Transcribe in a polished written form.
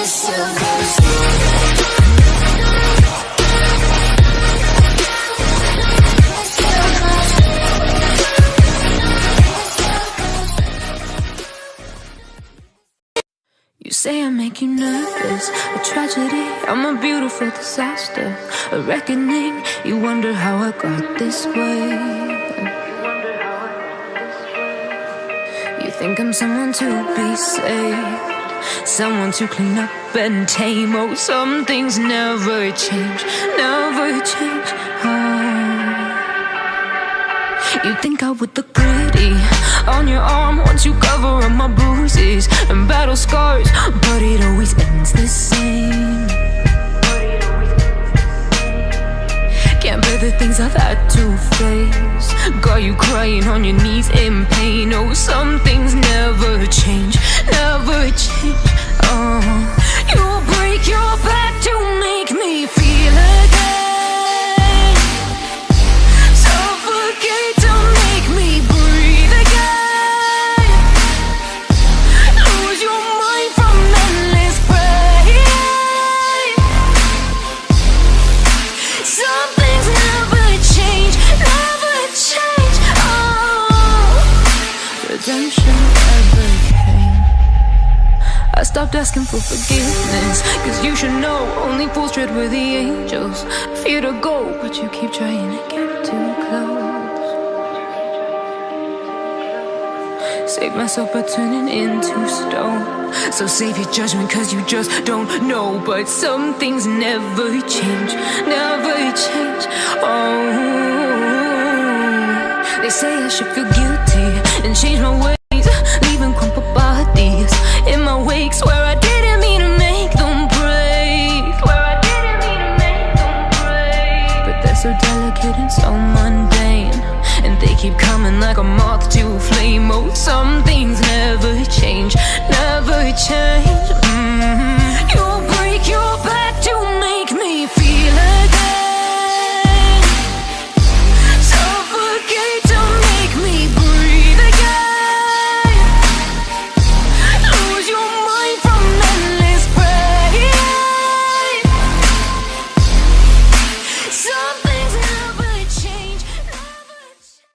You say I make you nervous, a tragedy, I'm a beautiful disaster, a reckoning, you wonder how I got this way. You think I'm someone to be saved, someone to clean up and tame. Oh, some things never change, never change. You think I would look pretty on your arm once you cover up my bruises and battle scars, but it always ends the same. Can't bear the things I've had to face, got you crying on your knees in pain. Oh, some things never change, never change. You'll break your back to make me feel again, suffocate to make me breathe again, lose your mind from endless pain. Some things never change, never change. Redemption never came. I stopped asking for forgiveness, cause you should know only fools tread with the angels. Fear to go, but you keep trying to get too close. Save myself by turning into stone, so save your judgment cause you just don't know. But some things never change, never change. Oh, they say I should feel guilty and change my ways, leaving crumpled bodies in my wake. Swear I didn't mean to make them break, swear I didn't mean to make them break. But they're so delicate and so mundane, and they keep coming like a moth to a flame. Oh, something